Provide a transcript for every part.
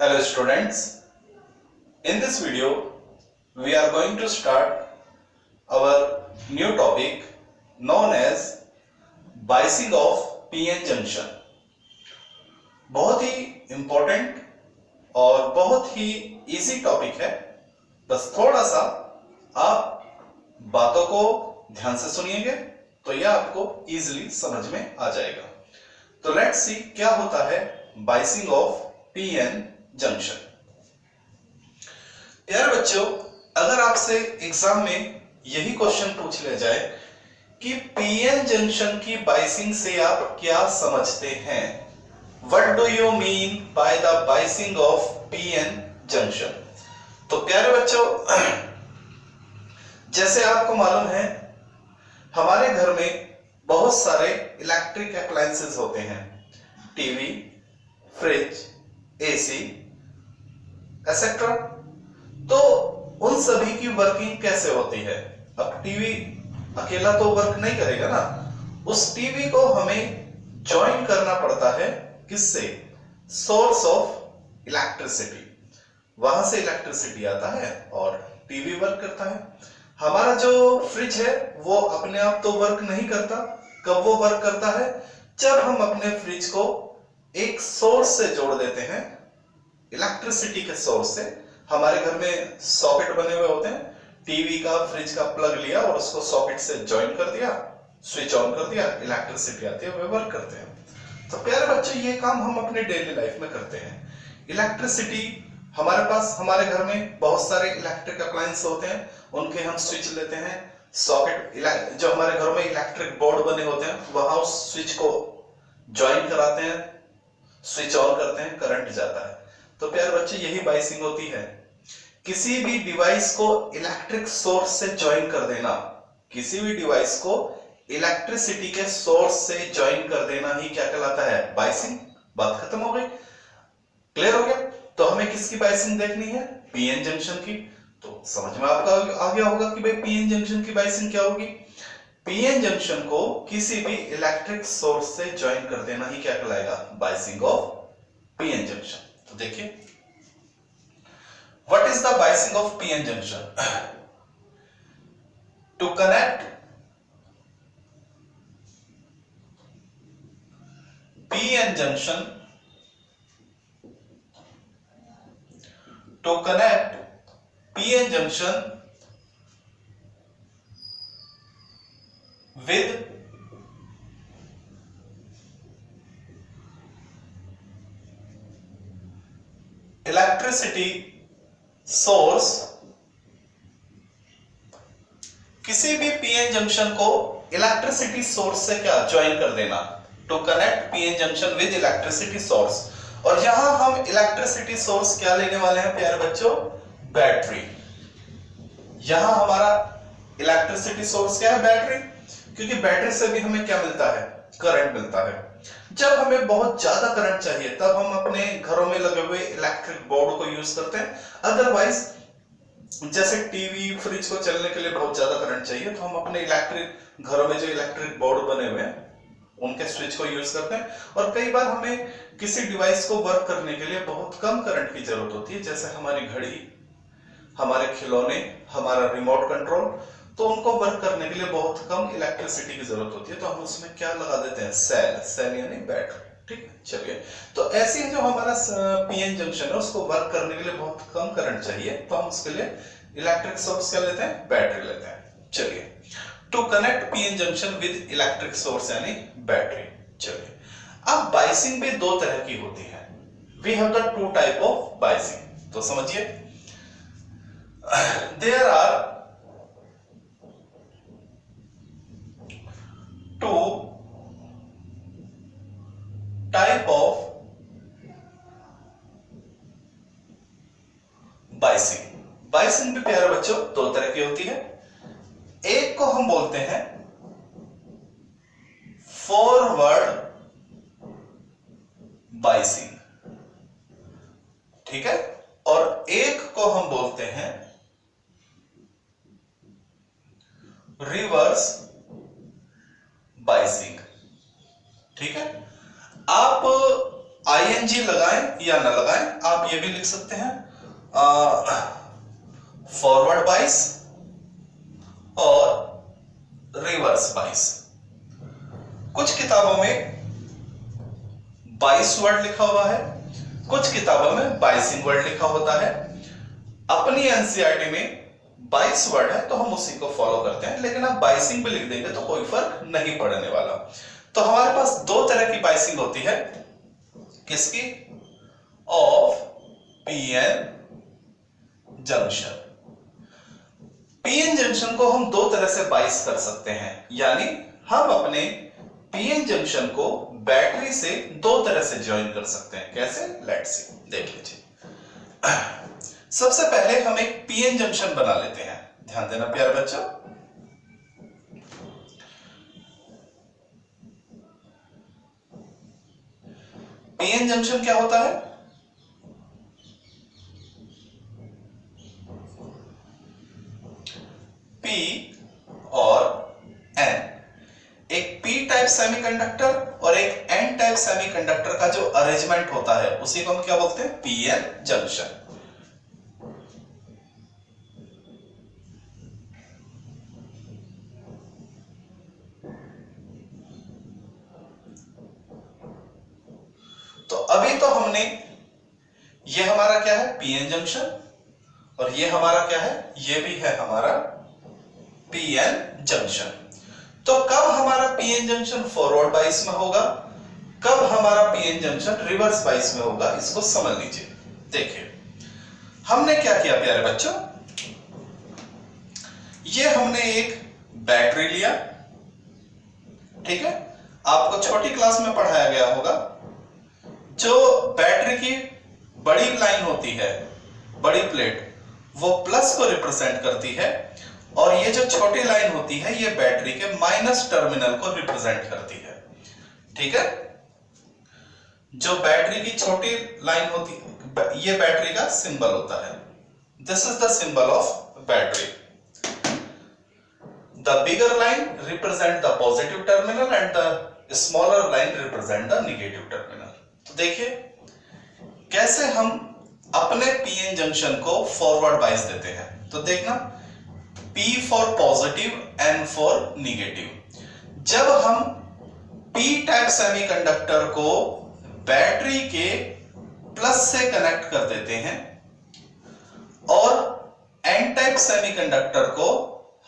Hello students, in this video we are going to start our new topic known as biasing of PN junction। बहुत ही important और बहुत ही easy topic है, बस थोड़ा सा आप बातों को ध्यान से सुनिएंगे तो यह आपको easily समझ में आ जाएगा। तो लेट्स सी क्या होता है बाइसिंग ऑफ PN जंक्शन। यार बच्चों, अगर आपसे एग्जाम में यही क्वेश्चन पूछ लिया जाए कि पीएन जंक्शन की बाइसिंग से आप क्या समझते हैं, what do you mean by the biasing of PN junction. तो प्यारे बच्चों, जैसे आपको मालूम है हमारे घर में बहुत सारे इलेक्ट्रिक अप्लायंसेस होते हैं, टीवी, फ्रिज, एसी एक्सेट्रा। तो उन सभी की वर्किंग कैसे होती है। अब टीवी अकेला तो वर्क नहीं करेगा ना, उस टीवी को हमें ज्वाइन करना पड़ता है किससे, सोर्स ऑफ इलेक्ट्रिसिटी। वहां से इलेक्ट्रिसिटी आता है और टीवी वर्क करता है। हमारा जो फ्रिज है वो अपने आप तो वर्क नहीं करता। कब वो वर्क करता है, जब हम अपने फ्रिज को एक सोर्स से जोड़ देते हैं, इलेक्ट्रिसिटी के सोर्स से। हमारे घर में सॉकेट बने हुए होते हैं, टीवी का, फ्रिज का प्लग लिया और उसको सॉकेट से ज्वाइन कर दिया, स्विच ऑन कर दिया, इलेक्ट्रिसिटी आती है, वे वर्क करते हैं। तो प्यारे बच्चों, ये काम हम अपने डेली लाइफ में करते हैं। इलेक्ट्रिसिटी हमारे पास, हमारे घर में बहुत सारे इलेक्ट्रिक अप्लायंस होते हैं, उनके हम स्विच लेते हैं, सॉकेट, जो हमारे घरों में इलेक्ट्रिक बोर्ड बने होते हैं वहां उस स्विच को ज्वाइन कराते हैं, स्विच ऑन करते हैं, करंट जाता है। तो प्यारे बच्चे, यही बाइसिंग होती है। किसी भी डिवाइस को इलेक्ट्रिक सोर्स से ज्वाइन कर देना, किसी भी डिवाइस को इलेक्ट्रिसिटी के सोर्स से ज्वाइन कर देना ही क्या कहलाता है, बाइसिंग। बात खत्म हो गई, क्लियर हो गया। तो हमें किसकी बाइसिंग देखनी है, पीएन जंक्शन की। तो समझ में आपका आ गया होगा कि भाई पीएन जंक्शन की बाइसिंग क्या होगी। पीएन जंक्शन को किसी भी इलेक्ट्रिक सोर्स से ज्वाइन कर देना ही क्या कहलाएगा, बाइसिंग ऑफ पीएन जंक्शन। तो देखिए, what is the biasing of PN junction. To connect PN junction, to connect PN junction with electricity source। किसी भी पीएन जंक्शन को इलेक्ट्रिसिटी सोर्स से क्या ज्वाइन कर देना, to connect PN junction with electricity source. और यहां हम इलेक्ट्रिसिटी सोर्स क्या लेने वाले हैं प्यारे बच्चों, बैटरी। यहां हमारा इलेक्ट्रिसिटी सोर्स क्या है, बैटरी। क्योंकि बैटरी से भी हमें क्या मिलता है, करंट मिलता है। जब हमें बहुत ज्यादा करंट चाहिए तब हम अपने घरों में लगे हुए इलेक्ट्रिक बोर्ड को यूज करते हैं। अदरवाइज जैसे टीवी, फ्रिज को चलने के लिए बहुत ज्यादा करंट चाहिए तो हम अपने इलेक्ट्रिक घरों में जो इलेक्ट्रिक बोर्ड बने हुए हैं उनके स्विच को यूज करते हैं। और कई बार हमें किसी डिवाइस को वर्क करने के लिए बहुत कम करंट की जरूरत होती है, जैसे हमारी घड़ी, हमारे खिलौने, हमारा रिमोट कंट्रोल। तो उनको वर्क करने के लिए बहुत कम इलेक्ट्रिसिटी की जरूरत होती है, तो हम उसमें क्या लगा देते हैं, सेल यानी बैटरी। ठीक है, चलिए। तो ऐसी जो हमारा पीएन जंक्शन है उसको वर्क करने के लिए बहुत कम करंट चाहिए, तो हम उसके लिए इलेक्ट्रिक सोर्स क्या लेते हैं, बैटरी लेते हैं। चलिए, to connect PN junction with electric source यानी बैटरी। चलिए, अब बाइसिंग भी दो तरह की होती है। We have the two type of biasing. तो समझिए, there are two type of biasing. Biasing भी प्यारे बच्चों दो तरह की होती है। एक को हम बोलते हैं फॉरवर्ड बाइसिंग, ठीक है, और एक को हम बोलते हैं रिवर्स बाइसिंग। ठीक है, आप ING लगाएं या ना लगाएं, आप ये भी लिख सकते हैं फॉरवर्ड बाइस और रिवर्स बाइस। कुछ किताबों में 22 वर्ड लिखा हुआ है, कुछ किताबों में बाइसिंग वर्ड लिखा होता है। अपनी एनसीईआरटी में 22 वर्ड है तो हम उसी को फॉलो करते हैं, लेकिन आप बाइसिंग भी लिख देंगे तो कोई फर्क नहीं पड़ने वाला। तो हमारे पास दो तरह की बाइसिंग होती है, किसकी? Of PN junction. PN junction को हम दो तरह से बाइस कर सकते हैं, यानी हम अपने पीएन जंक्शन को बैटरी से दो तरह से ज्वाइन कर सकते हैं। कैसे? लेट्स सी, देख लीजिए। सबसे पहले हम एक पीएन जंक्शन बना लेते हैं। ध्यान देना प्यारे बच्चों, पीएन जंक्शन क्या होता है? P और N, एक P टाइप सेमीकंडक्टर और एक N टाइप सेमीकंडक्टर का जो अरेंजमेंट होता है उसी को हम क्या बोलते हैं? PN junction. तो अभी तो हमने, ये हमारा क्या है? पीएन जंक्शन, और ये हमारा क्या है? ये भी है हमारा पीएन जंक्शन। तो कब हमारा पीएन जंक्शन फॉरवर्ड बाइस में होगा, कब हमारा पीएन जंक्शन रिवर्स बाइस में होगा, इसको समझ लीजिए। देखिए हमने क्या किया प्यारे बच्चों, ये हमने एक बैटरी लिया, ठीक है? आपको छोटी क्लास में पढ़ाया गया होगा, जो बैटरी की बड़ी लाइन होती है, बड़ी प्लेट, वो प्लस को रिप्रेजेंट करती है, और ये जो छोटी लाइन होती है ये बैटरी के माइनस टर्मिनल को रिप्रेजेंट करती है, ठीक है? जो बैटरी की छोटी लाइन होती है, ये बैटरी का सिंबल होता है। This is the symbol of battery. The bigger line represent the positive terminal and the smaller line represent the negative terminal. तो देखिए कैसे हम अपने पीएन जंक्शन को फॉरवर्ड बाइस देते हैं। तो देखना, P for positive, N for negative. जब हम P टाइप सेमीकंडक्टर को बैटरी के प्लस से कनेक्ट कर देते हैं और N टाइप सेमीकंडक्टर को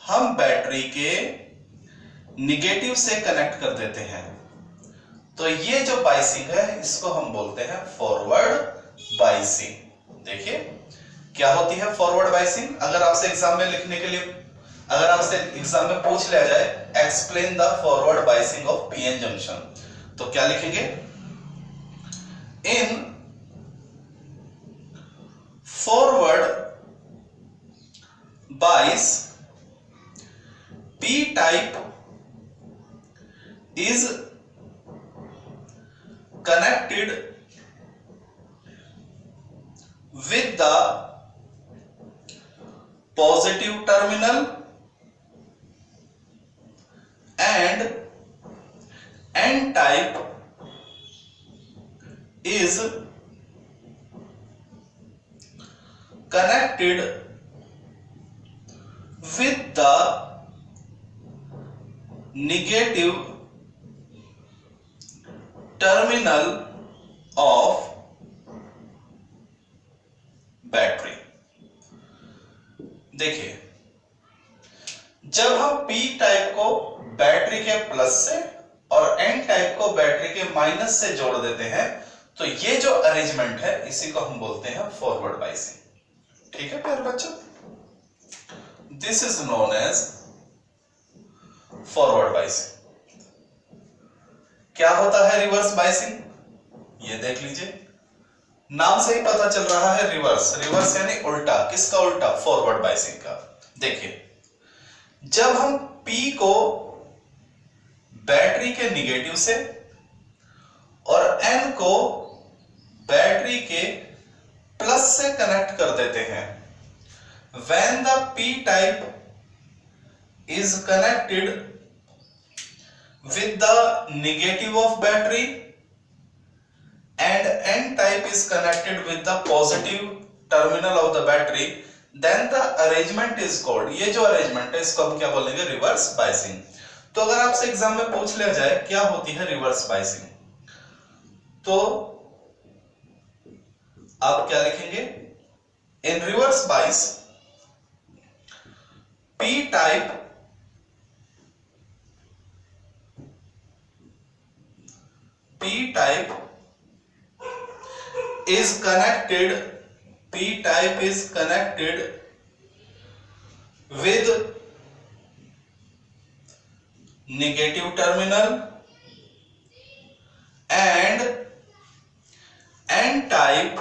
हम बैटरी के नेगेटिव से कनेक्ट कर देते हैं, तो ये जो बाइसिंग है इसको हम बोलते हैं फॉरवर्ड बाइसिंग। देखिए क्या होती है फॉरवर्ड बाइसिंग। अगर आपसे एग्जाम में लिखने के लिए, अगर आपसे एग्जाम में पूछ लिया जाए explain the forward biasing of PN junction, तो क्या लिखेंगे? इन फॉरवर्ड बाइस P type is connected with the positive terminal and N type is connected with the negative terminal of battery. देखिए जब हम P टाइप को बैटरी के plus से और N टाइप को बैटरी के माइनस से जोड़ देते हैं, तो ये जो अरेंजमेंट है इसी को हम बोलते हैं फॉरवर्ड बाइसिंग। ठीक है प्यारे बच्चों, this is known as forward biasing. क्या होता है रिवर्स बाइसिंग? ये देख लीजिए, नाम से ही पता चल रहा है रिवर्स। रिवर्स यानी उल्टा। किसका उल्टा? फॉरवर्ड बाइसिंग का। देखिए जब हम P को बैटरी के निगेटिव से और N को बैटरी के प्लस से कनेक्ट कर देते हैं, when the P type is connected with the negative of battery and n type is connected with the positive terminal of the battery, then the arrangement is called, ये जो arrangement है इसको हम क्या बोलेंगे, रिवर्स बायसिंग। तो अगर आपसे एग्जाम में पूछ लिया जाए क्या होती है रिवर्स बायसिंग, तो आप क्या लिखेंगे, in reverse bias P type is connected with negative terminal and n type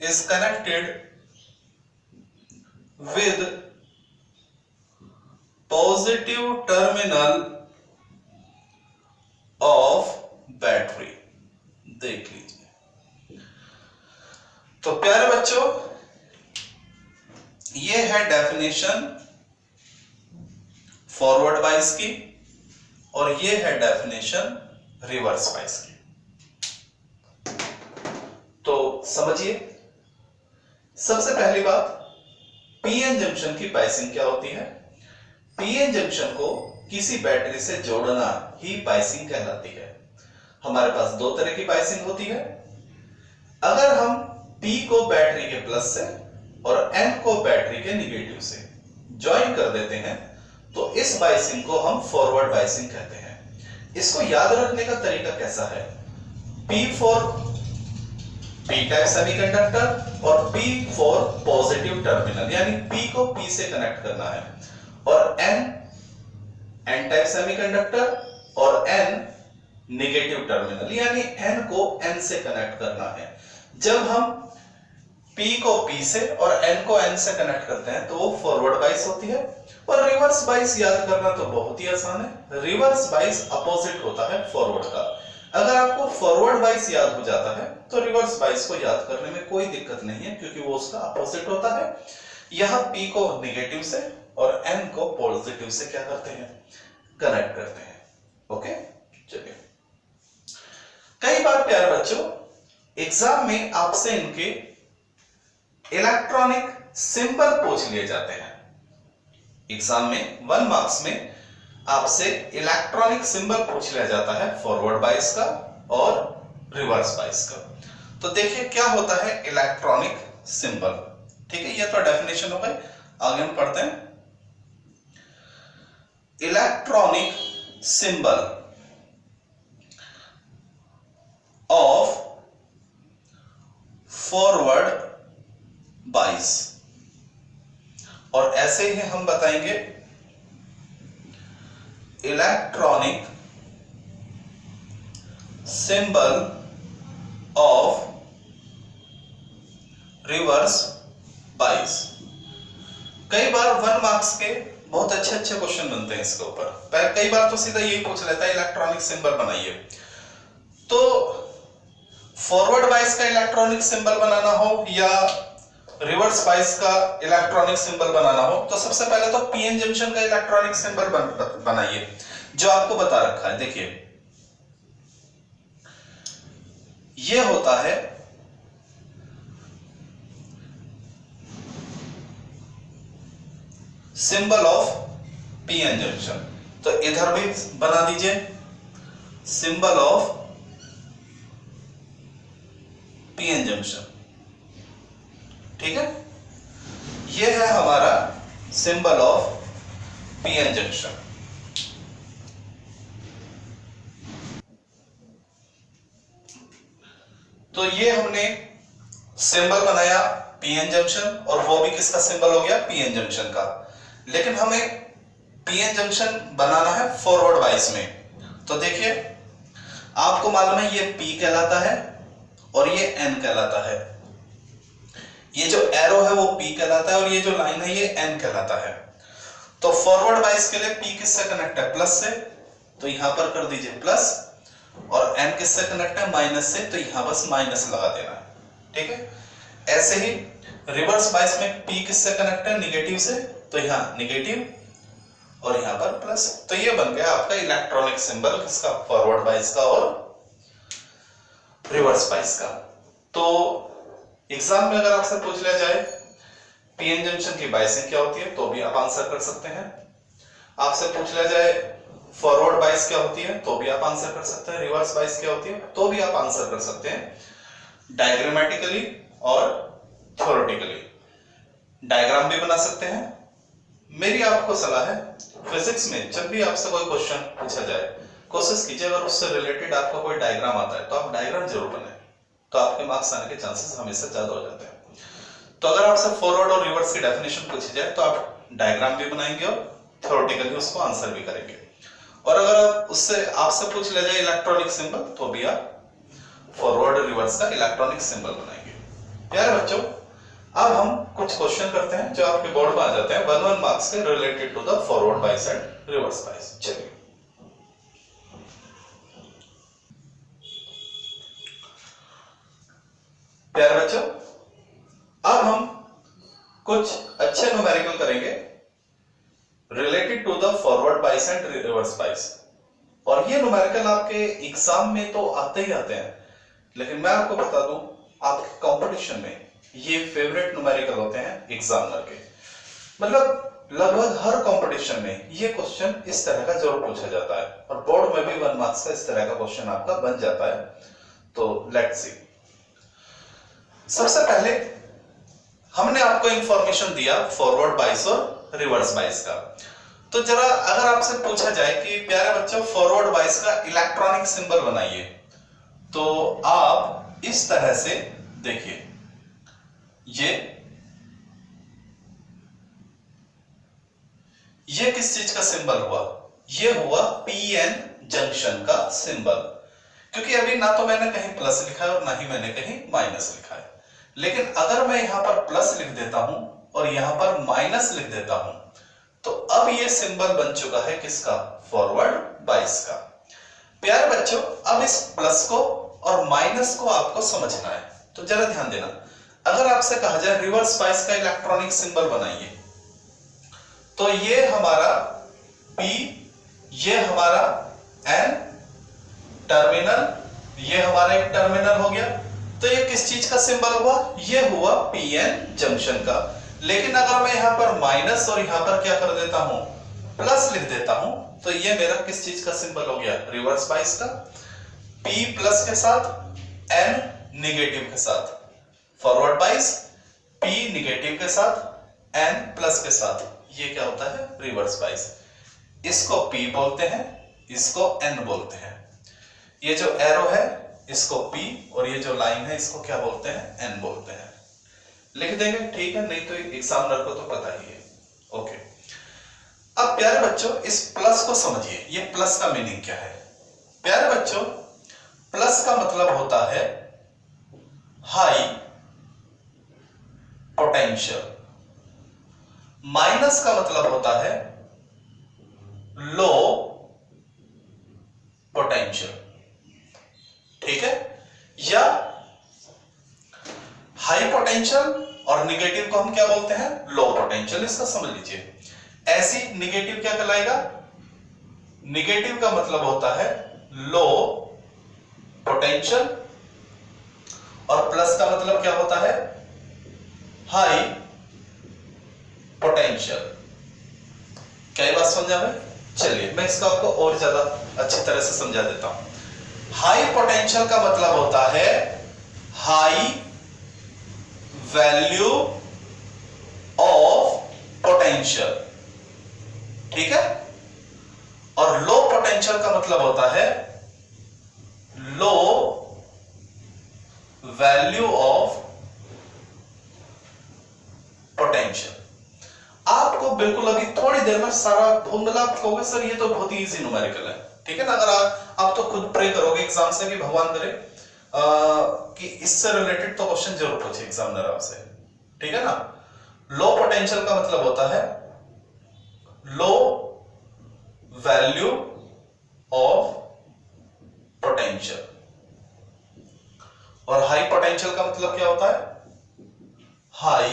is connected with positive terminal of battery। देख लीजिए। तो प्यारे बच्चों, ये है डेफिनेशन फॉरवर्ड बायस की और ये है डेफिनेशन रिवर्स बायस की। तो समझिए, सबसे पहली बात, पीएन जंक्शन की बायसिंग क्या होती है। पीएन जंक्शन को किसी बैटरी से जोड़ना ही बायसिंग कहलाती है। हमारे पास दो तरह की बायसिंग होती है। अगर हम P को बैटरी के प्लस से और N को बैटरी के निगेटिव से ज्वाइन कर देते हैं तो इस बायसिंग को हम फॉरवर्ड बायसिंग कहते हैं। इसको याद रखने का तरीका कैसा है, P for P type semiconductor और P फॉर पॉजिटिव टर्मिनल, यानी P को P से कनेक्ट करना है, और N टाइप सेमीकंडक्टर और N नेगेटिव टर्मिनल, यानी N को N से कनेक्ट करना है। जब हम P को P से और N को N से कनेक्ट करते हैं तो वो फॉरवर्ड बायस होती है। और रिवर्स बायस याद करना तो बहुत ही आसान है। रिवर्स बायस अपोजिट होता है फॉरवर्ड का। अगर आपको फॉरवर्ड बायस याद हो जाता है तो रिवर्स बायस को याद करने में कोई दिक्कत नहीं है, क्योंकि वो उसका अपोजिट होता है। यहां P को नेगेटिव से और N को पॉजिटिव से क्या करते हैं, कनेक्ट करते हैं। ओके, चलिए। कई बार प्यारे बच्चों एग्जाम में आपसे इनके इलेक्ट्रॉनिक सिंबल पूछ लिए जाते हैं। एग्जाम में 1 मार्क्स में आपसे इलेक्ट्रॉनिक सिंबल पूछ लिया जाता है फॉरवर्ड बायस का और रिवर्स बायस का। तो देखिए क्या होता है इलेक्ट्रॉनिक सिंबल। ठीक है, ये तो डेफिनेशन हो गई। आगे हम पढ़ते हैं। Electronic symbol of forward bias, और ऐसे ही हम बताएंगे electronic symbol of reverse bias. कई बार 1 मार्क्स के बहुत अच्छे क्वेश्चन बनते हैं इसके ऊपर। कई बार तो सीधा यही पूछ लेता है इलेक्ट्रॉनिक सिंबल बनाइए। तो फॉरवर्ड बायस का इलेक्ट्रॉनिक सिंबल बनाना हो या रिवर्स बायस का इलेक्ट्रॉनिक सिंबल बनाना हो तो सबसे पहले तो पीएन जंक्शन का इलेक्ट्रॉनिक सिंबल बनाइए जो आपको बता रखा है। देखिए ये होता है सिंबल ऑफ पीएन जंक्शन। तो इधर भी बना दीजिए सिंबल ऑफ पीएन जंक्शन। ठीक है, ये है हमारा सिंबल ऑफ पीएन जंक्शन। तो ये हमने सिंबल बनाया पीएन जंक्शन, और वो भी किसका सिंबल हो गया, पीएन जंक्शन का। लेकिन हमें पीएन जंक्शन बनाना है फॉरवर्ड बायस में। तो देखिए आपको मालूम है ये P कहलाता है और ये N कहलाता है। ये जो एरो है वो P कहलाता है और ये जो लाइन है ये N कहलाता है। तो फॉरवर्ड बायस के लिए P किससे कनेक्ट है, प्लस से। तो यहां पर कर दीजिए प्लस, और n किससे कनेक्ट है, माइनस से, तो यहां बस माइनस लगा देना है, ठीक है। ऐसे ही रिवर्स बाइस में p किससे कनेक्ट है, निगेटिव से, तो यहां निगेटिव और यहां पर प्लस। तो ये बन गया आपका इलेक्ट्रॉनिक सिंबल किसका, फॉरवर्ड बाइस का और रिवर्स बाइस का। तो एग्जाम में अगर आपसे पूछ लिया जाए पीएन जंक्शन की बाइसिंग क्या होती है, तो भी आप आंसर कर सकते हैं। आपसे पूछ लिया जाए फॉरवर्ड बाइस क्या होती है, तो भी आप आंसर कर सकते हैं। रिवर्स बाइस क्या होती है, तो भी आप आंसर कर सकते हैं। डायग्रामेटिकली और थ्योरेटिकली डायग्राम भी बना सकते हैं। मेरी आपको सलाह है, फिजिक्स में जब भी आपसे कोई क्वेश्चन पूछा जाए, कोशिश कीजिए अगर उससे रिलेटेड आपका कोई डायग्राम आता है तो आप डायग्राम जरूर बनाएं, तो आपके मार्क्स आने के चांसेस हमेशा ज्यादा हो जाते हैं। तो अगर आपसे फॉरवर्ड और रिवर्स की डेफिनेशन पूछी जाए तो आप डायग्राम भी बनाएंगे और थ्योरेटिकली उसको आंसर भी करेंगे। और अगर उससे आपसे पूछ लिया जाए इलेक्ट्रॉनिक सिंबल, तो भी आप फॉरवर्ड और रिवर्स का इलेक्ट्रॉनिक सिंबल बनाएंगे। प्यारे बच्चों, अब हम कुछ क्वेश्चन करते हैं जो आपके बोर्ड में आ जाते हैं 1-1 मार्क्स के related to the forward bias and reverse bias. चलिए प्यारे बच्चों, अब हम कुछ अच्छे न्यूमेरिकल करेंगे related to the forward bias and reverse bias. और ये न्यूमेरिकल आपके एग्जाम में तो आते ही आते हैं, लेकिन मैं आपको बता दूं आपके कंपटीशन में ये फेवरेट न्यूमेरिकल होते हैं एग्जामिनर के। मतलब लगभग हर कंपटीशन में ये क्वेश्चन इस तरह का जरूर पूछा जाता है और बोर्ड में भी 1 मार्क्स का इस तरह का क्वेश्चन आपका बन जाता है। तो लेट्स सी। सबसे पहले हमने आपको इंफॉर्मेशन दिया फॉरवर्ड बाइस और रिवर्स बाइस का। तो जरा अगर आपसे पूछा जाए कि प्यारे बच्चों फॉरवर्ड बाइस का इलेक्ट्रॉनिक सिंबल बनाइए, तो आप इस तरह से देखिए, ये किस चीज का सिंबल हुआ, ये हुआ पीएन जंक्शन का सिंबल। क्योंकि अभी ना तो मैंने कहीं प्लस लिखा है और ना ही मैंने कहीं माइनस लिखा है। लेकिन अगर मैं यहां पर प्लस लिख देता हूं और यहां पर माइनस लिख देता हूं, तो अब ये सिंबल बन चुका है किसका, फॉरवर्ड बाइस का। प्यारे बच्चों, अब इस प्लस को और माइनस को आपको समझना है, तो जरा ध्यान देना। अगर आपसे कहा जाए रिवर्स बाइस का इलेक्ट्रॉनिक सिंबल बनाइए, तो ये हमारा P, ये हमारा N टर्मिनल, ये हमारा एक टर्मिनल हो गया। तो ये किस चीज का सिंबल हुआ, ये हुआ पीएन जंक्शन का। लेकिन अगर मैं यहां पर माइनस और यहां पर क्या कर देता हूं, प्लस लिख देता हूं, तो ये मेरा किस चीज का सिंबल हो गया, रिवर्स बाइस का। P प्लस के साथ, N निगेटिव के साथ, फॉरवर्ड बाइस P निगेटिव के साथ, N प्लस के साथ, ये क्या होता है, रिवर्स बाइस। इसको P बोलते हैं, इसको N बोलते हैं। ये जो एरो है इसको P और ये जो लाइन है इसको क्या बोलते हैं, N बोलते हैं। लिख देंगे, ठीक है, नहीं तो एग्जामिनर को तो पता ही है। ओके, अब प्यारे बच्चों इस प्लस को समझिए, ये प्लस का मीनिंग क्या है। प्यारे बच्चों, प्लस का मतलब होता है हाई पोटेंशियल, माइनस का मतलब होता है लो पोटेंशियल, ठीक है। या हाई पोटेंशियल और निगेटिव को हम क्या बोलते हैं, लो पोटेंशियल। इसका समझ लीजिए, ऐसी निगेटिव क्या कहलाएगा, निगेटिव का मतलब होता है लो पोटेंशियल और प्लस का मतलब क्या होता है, हाई पोटेंशियल। क्या ये बात समझा भाई? चलिए मैं इसको आपको और ज्यादा अच्छी तरह से समझा देता हूं। हाई पोटेंशियल का मतलब होता है हाई वैल्यू ऑफ पोटेंशियल, ठीक है। और लो पोटेंशियल का मतलब होता है लो वैल्यू ऑफ पोटेंशियल। आपको बिल्कुल अभी थोड़ी देर में सारा धुंधला कहोगे सर ये तो बहुत ही इजी न्यूमेरिकल है, ठीक है ना। अगर आप तो खुद प्रे करोगे एग्जाम से कि भगवान करे कि इससे रिलेटेड तो क्वेश्चन जरूर पूछे एग्जामिनर आपसे, ठीक है ना। लो पोटेंशियल का मतलब होता है लो वैल्यू ऑफ पोटेंशियल। और हाई पोटेंशियल का मतलब क्या होता है? High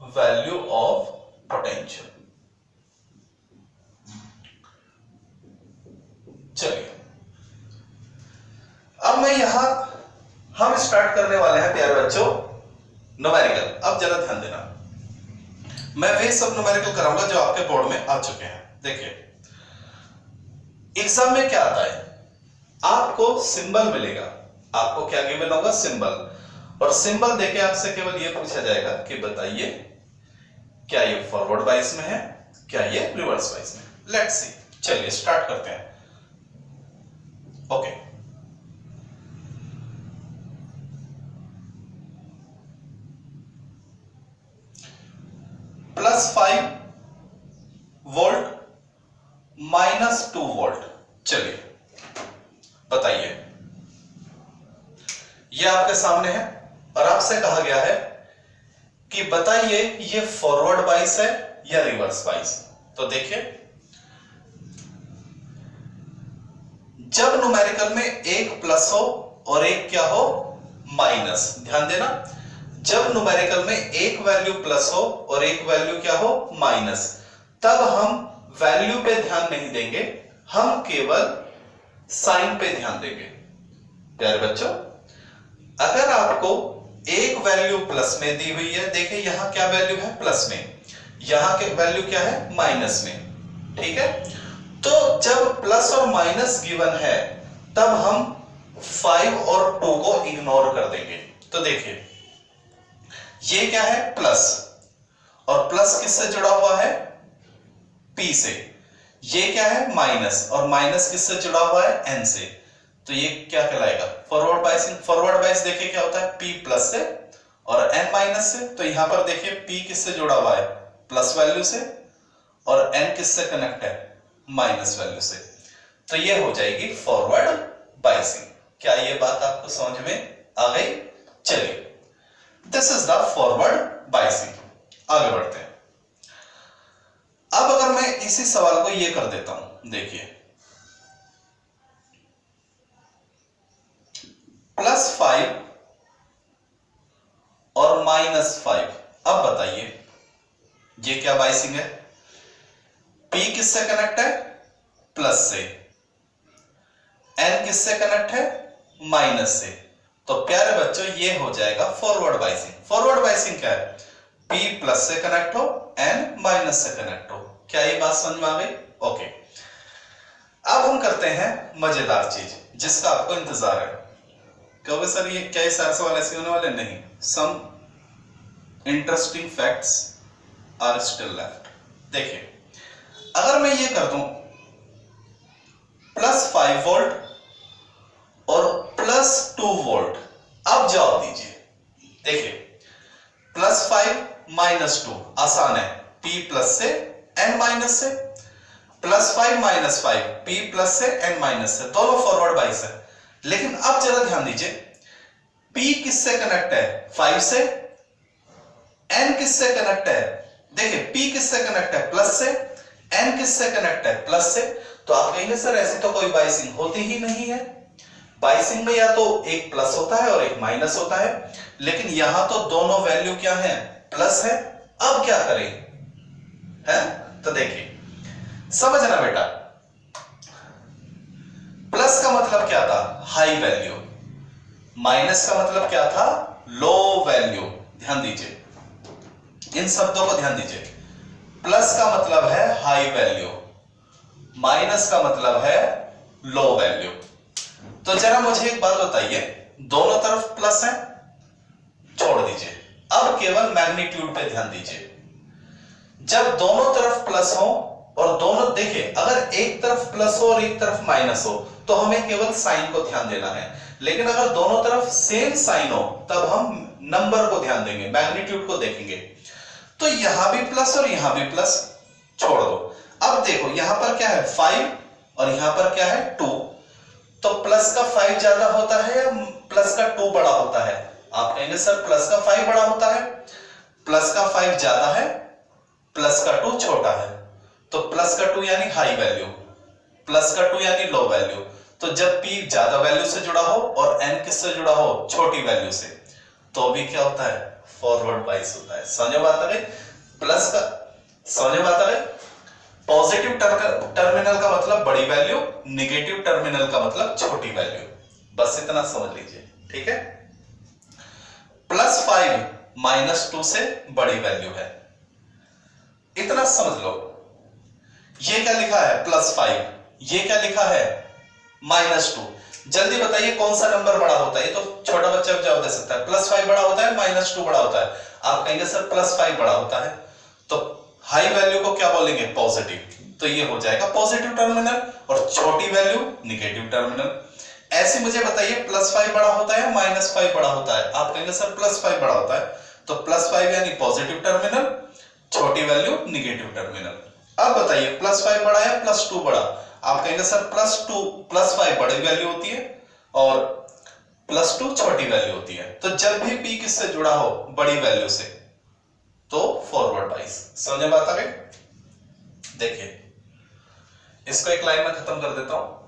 value of potential. चलिए अब मैं यहां हम स्टार्ट करने वाले हैं प्यारे बच्चों न्यूमेरिकल। अब जरा ध्यान देना, मैं वे सब न्यूमेरिकल कराऊंगा जो आपके बोर्ड में आ चुके हैं। देखिए एग्जाम में क्या आता है, आपको सिंबल मिलेगा। आपको क्या गिवन होगा? सिंबल। और सिंबल देके आपसे केवल यह पूछा जाएगा कि बताइए क्या ये फॉरवर्ड वाइज में है, क्या ये रिवर्स वाइज में। लेट्स सी, चलिए स्टार्ट करते हैं। Okay +5 volt -2 volt. चलिए बताइए, यह आपके सामने है और आपसे कहा गया है कि बताइए ये फॉरवर्ड बाइस है या रिवर्स बाइस। तो देखिए जब न्यूमेरिकल में एक प्लस हो और एक क्या हो? माइनस। ध्यान देना, जब न्यूमेरिकल में एक वैल्यू प्लस हो और एक वैल्यू क्या हो? माइनस, तब हम वैल्यू पे ध्यान नहीं देंगे, हम केवल साइन पे ध्यान देंगे। प्यारे बच्चों अगर आपको एक वैल्यू प्लस में दी हुई है, देखिए यहां क्या वैल्यू है? प्लस में, यहां के वैल्यू क्या है? माइनस में। ठीक है, तो जब प्लस और माइनस गिवन है तब हम 5 और 2 को इग्नोर कर देंगे। तो देखिए ये क्या है? प्लस, और प्लस किससे जुड़ा हुआ है? P से। ये क्या है? माइनस, और माइनस किससे जुड़ा हुआ है? N से। तो ये क्या कहलाएगा? Forward biasing. फॉरवर्ड बाइस देखिए क्या होता है? P प्लस से और N माइनस से। तो यहां पर देखिए P किससे जुड़ा हुआ है? प्लस वैल्यू से, और N किससे कनेक्ट है? माइनस वैल्यू से। तो ये हो जाएगी फॉरवर्ड बाइसिंग। क्या ये बात आपको समझ में आ गई? चलिए this is the forward biasing. आगे बढ़ते हैं। अब अगर मैं इसी सवाल को ये कर देता हूं, देखिए +5 और -5। अब बताइए ये क्या बाइसिंग है? P किससे कनेक्ट है? प्लस से। N किससे कनेक्ट है? माइनस से। तो प्यारे बच्चों ये हो जाएगा फॉरवर्ड बाइसिंग। फॉरवर्ड बाइसिंग क्या है? P प्लस से कनेक्ट हो, N माइनस से कनेक्ट हो। क्या ये बात समझ में आ गई? ओके अब हम करते हैं मजेदार चीज जिसका आपको इंतजार है। कहोगे सर ये क्या सारे सवाल ऐसे होने वाले? नहीं, some interesting facts are still left. देखिए अगर मैं ये कर दूं +5 वोल्ट और +2 वोल्ट, अब जवाब दीजिए। देखिए +5 -2 आसान है, P प्लस से N माइनस से, +5 -5 P प्लस से N माइनस से, दोनों फॉरवर्ड बाइस है। लेकिन अब जरा ध्यान दीजिए P किससे कनेक्ट है? 5 से। N किससे कनेक्ट है? देखिए P किससे कनेक्ट है? प्लस से। N किससे कनेक्ट है? प्लस से। तो आप कहेंगे सर ऐसी तो कोई बाइसिंग होती ही नहीं है। बाइसिंग में या तो एक प्लस होता है और एक माइनस होता है, लेकिन यहां तो दोनों वैल्यू क्या है? प्लस है। अब क्या करें? है तो देखिए समझना बेटा, प्लस का मतलब क्या था? High value. माइनस का मतलब क्या था? Low value. ध्यान दीजिए, इन शब्दों को ध्यान दीजिए। प्लस का मतलब है हाई वैल्यू, माइनस का मतलब है लो वैल्यू। तो जरा मुझे एक बात बताइए, दोनों तरफ प्लस है, छोड़ दीजिए, अब केवल मैग्नीट्यूड पे ध्यान दीजिए। जब दोनों तरफ प्लस हो और दोनों, देखिए अगर एक तरफ प्लस हो और एक तरफ माइनस हो तो हमें केवल साइन को ध्यान देना है, लेकिन अगर दोनों तरफ सेम साइन हो तब हम नंबर को ध्यान देंगे, मैग्नीट्यूड को देखेंगे। तो यहां भी प्लस और यहां भी प्लस, छोड़ दो। अब देखो यहां पर क्या है? 5 और यहां पर क्या है? 2। तो प्लस का 5 ज्यादा होता है या प्लस का 2 बड़ा होता है? आप कहेंगे सर प्लस का 5 बड़ा होता है। प्लस का 5 ज्यादा है, प्लस का 2 छोटा है। तो प्लस का 2 यानी हाई वैल्यू, प्लस का 2 यानी लो वैल्यू। तो जब P ज्यादा वैल्यू से जुड़ा हो और N किससे जुड़ा हो, छोटी वैल्यू से, तो भी क्या होता है, फॉरवर्ड बाइस होता है। समझ बात आ गई? प्लस का समझ बात आ गई? पॉजिटिव टर्मिनल का मतलब बड़ी वैल्यू, निगेटिव टर्मिनल का मतलब छोटी वैल्यू, बस इतना समझ लीजिए, ठीक है। +5 -2 से बड़ी वैल्यू है, इतना समझ लो। ये क्या लिखा है +5, ये क्या लिखा है -2। जल्दी बताइए कौन सा नंबर बड़ा होता है? ये तो छोटा बच्चा जवाब दे सकता है। +5 बड़ा होता है, -2 बड़ा होता है? आप कहेंगे सर +5 बड़ा होता है, तो हाई वैल्यू को क्या बोलेंगे, पॉजिटिव, तो ये हो जाएगा पॉजिटिव टर्मिनल, और छोटी वैल्यू निगेटिव टर्मिनल। ऐसे मुझे बताइए +5 बड़ा होता है, -5 बड़ा होता है? आप कहेंगे सर +5 बड़ा होता है, तो +5 यानी पॉजिटिव टर्मिनल, छोटी वैल्यू निगेटिव टर्मिनल। अब बताइए +5 बड़ा है +2 बड़ा? आप कहेंगे सर +5 बड़ी वैल्यू होती है और +2 छोटी वैल्यू होती है। तो जब भी P किससे जुड़ा हो, बड़ी वैल्यू से, तो फॉरवर्ड बाइस। समझ बात आ गई? देखिए इसको एक लाइन में खत्म कर देता हूं।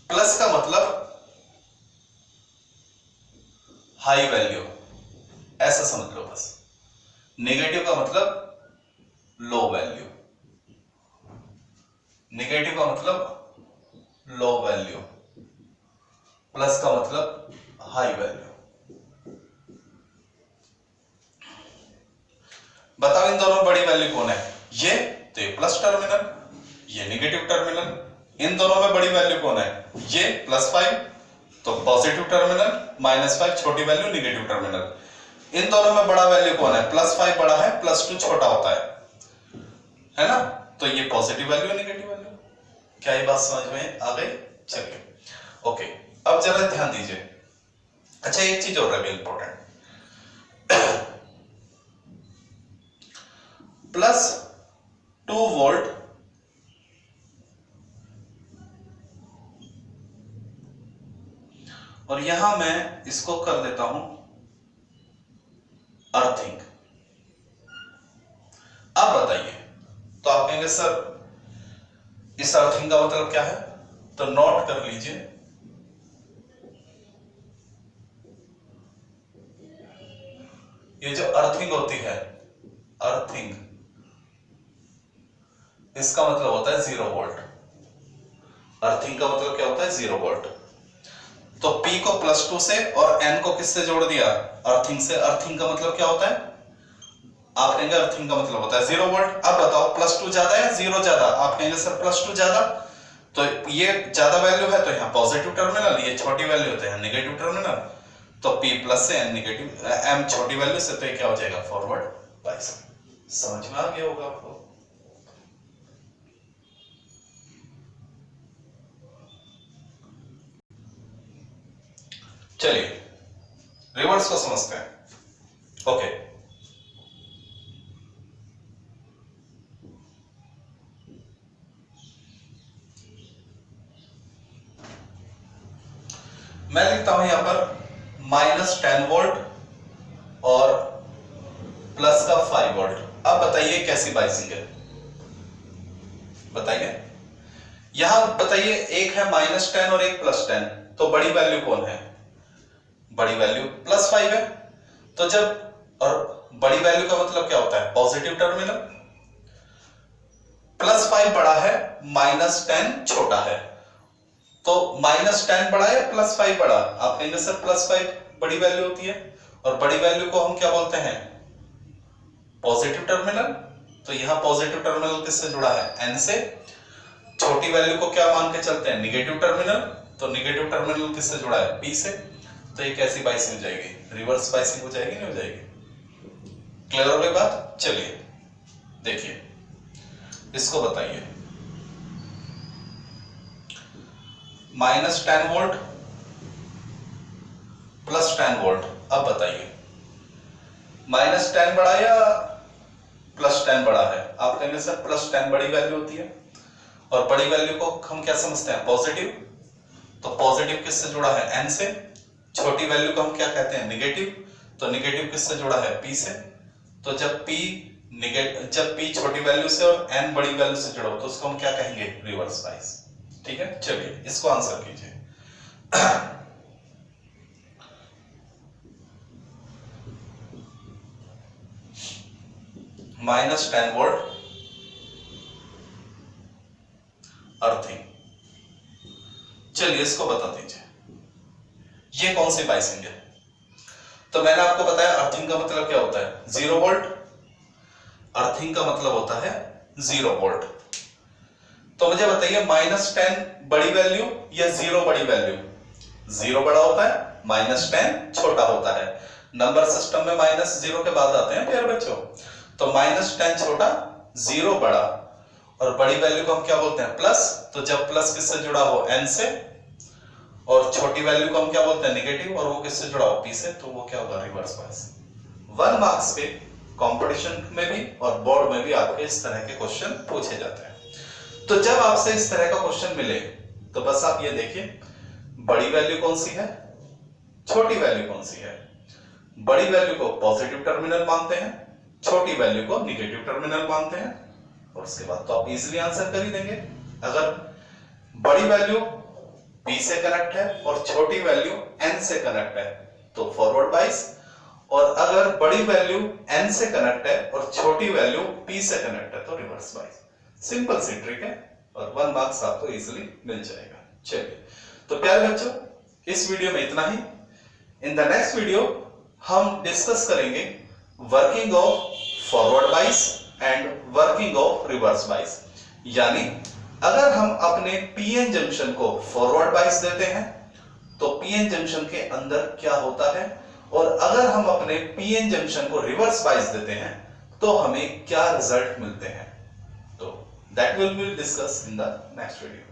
प्लस का मतलब हाई वैल्यू, ऐसा समझ लो बस। नेगेटिव का मतलब लो वैल्यू, नेगेटिव का मतलब लो वैल्यू, प्लस का मतलब हाई वैल्यू। बताओ इन दोनों में बड़ी वैल्यू कौन है? ये तो ये प्लस टर्मिनल, ये निगेटिव टर्मिनल। इन दोनों में बड़ी वैल्यू कौन है? ये +5 तो पॉजिटिव टर्मिनल, -5 छोटी वैल्यू निगेटिव टर्मिनल। इन दोनों में बड़ा वैल्यू कौन है? +5 बड़ा है, +2 छोटा होता है ना? तो ये पॉजिटिव वैल्यू, निगेटिव वैल्यू। क्या ये बात समझ में आ गई? चलिए ओके, अब जरा ध्यान दीजिए। अच्छा एक चीज और है इंपॉर्टेंट, +2 वोल्ट और यहां मैं इसको कर देता हूं अर्थिंग। अब बताइए, तो आप कहेंगे सर इस अर्थिंग का मतलब क्या है? तो नोट कर लीजिए, ये जो अर्थिंग होती है, अर्थिंग, इसका मतलब होता है 0 वोल्ट। अर्थिंग का मतलब क्या होता है? 0 वोल्ट। तो P को +2 से और N को किससे जोड़ दिया? अर्थिंग से। अर्थिंग का मतलब क्या होता है? आप कहेंगे अर्थिंग का मतलब होता है 0 वोल्ट। अब बताओ +2 ज्यादा है 0 ज्यादा? आप कहेंगे सर +2 ज्यादा, तो ये ज्यादा वैल्यू है तो यहाँ पॉजिटिव टर्मिनल, ये छोटी वैल्यू होता है निगेटिव टर्मिनल। तो P प्लस से N निगेटिव, M छोटी वैल्यू से, तो ये क्या हो जाएगा? फॉरवर्ड बाइस। समझ में आ गया होगा आपको? चलिए रिवर्स को समझते हैं। ओके, मैं लिखता हूं यहां पर -10 वोल्ट और प्लस का 5 वोल्ट। अब बताइए कैसी बाइसिंग है? बताइए, यहां बताइए एक है -10 और एक +10, तो बड़ी वैल्यू कौन है? बड़ी वैल्यू +5 है। तो जब, और बड़ी वैल्यू का मतलब क्या होता है? Positive terminal. +5 बड़ा है, -10 छोटा है, तो -10 बड़ा है, +5 बड़ा? आप कहेंगे सर +5 बड़ी वैल्यू होती है, और बड़ी वैल्यू को हम क्या बोलते हैं? Positive terminal. तो यहां पॉजिटिव टर्मिनल किससे जुड़ा है? N से। छोटी वैल्यू को क्या मान के चलते हैं? Negative terminal. तो निगेटिव टर्मिनल किससे जुड़ा है? P से। तो ये कैसी बाइसिंग हो जाएगी? रिवर्स बाइसिंग हो जाएगी, नहीं हो जाएगी? क्लियर हो गई बात? चलिए देखिए, इसको बताइए, -10 वोल्ट +10 वोल्ट। अब बताइए -10 बड़ा या +10 बड़ा है? आप कहेंगे सर +10 बड़ी वैल्यू होती है, और बड़ी वैल्यू को हम क्या समझते हैं? पॉजिटिव। तो पॉजिटिव किससे जुड़ा है? N से। छोटी वैल्यू को हम क्या कहते हैं, नेगेटिव। तो नेगेटिव किससे जुड़ा है, p से। तो जब p छोटी वैल्यू से और n बड़ी वैल्यू से जुड़ा हो तो उसको हम क्या कहेंगे, रिवर्स बाइस। ठीक है, चलिए इसको आंसर कीजिए। -10 वोल्ट अर्थिंग। चलिए इसको बता दीजिए, ये कौन सी बाइसिंग है। तो मैंने आपको बताया अर्थिंग का मतलब क्या होता है, 0 वोल्ट। अर्थिंग का मतलब होता है 0 वोल्ट। तो मुझे बताइए -10 बड़ी वैल्यू या 0 बड़ी वैल्यू। 0 बड़ा होता है, -10 छोटा होता है। नंबर सिस्टम में -0 के बाद आते हैं प्यारे बच्चों। तो -10 छोटा, 0 बड़ा, और बड़ी वैल्यू को हम क्या बोलते हैं, प्लस। तो जब प्लस किससे जुड़ा हो, n से, और छोटी वैल्यू को हम क्या बोलते हैं, नेगेटिव, और वो किससे जुड़ा हो, p से, तो वो क्या होगा, रिवर्स बाइस। 1 मार्क्स पे कंपटीशन में भी और बोर्ड में भी आपके इस तरह के क्वेश्चन पूछे जाते हैं। तो जब आपसे इस तरह का क्वेश्चन मिले तो बस आप ये देखिए, बड़ी वैल्यू कौन सी है, छोटी वैल्यू कौन सी है। बड़ी वैल्यू को पॉजिटिव टर्मिनल मानते हैं, छोटी वैल्यू को निगेटिव टर्मिनल मानते हैं, और उसके बाद तो आप इजीली आंसर कर ही देंगे। अगर बड़ी वैल्यू p से कनेक्ट है और छोटी वैल्यू n से कनेक्ट है तो फॉरवर्ड बाइस, और अगर बड़ी वैल्यू n से कनेक्ट है और छोटी वैल्यू p से कनेक्ट है तो रिवर्स बाइस। सिंपल सी ट्रिक है और 1 मार्क्स आपको इजीली मिल जाएगा। चलिए, तो प्यारे बच्चों इस वीडियो में इतना ही। इन द नेक्स्ट वीडियो हम डिस्कस करेंगे working of forward bias and working of reverse bias. यानी अगर हम अपने पीएन जंक्शन को फॉरवर्ड बाइस देते हैं तो पीएन जंक्शन के अंदर क्या होता है, और अगर हम अपने पीएन जंक्शन को रिवर्स बाइस देते हैं तो हमें क्या रिजल्ट मिलते हैं। तो that will be discuss in the next video.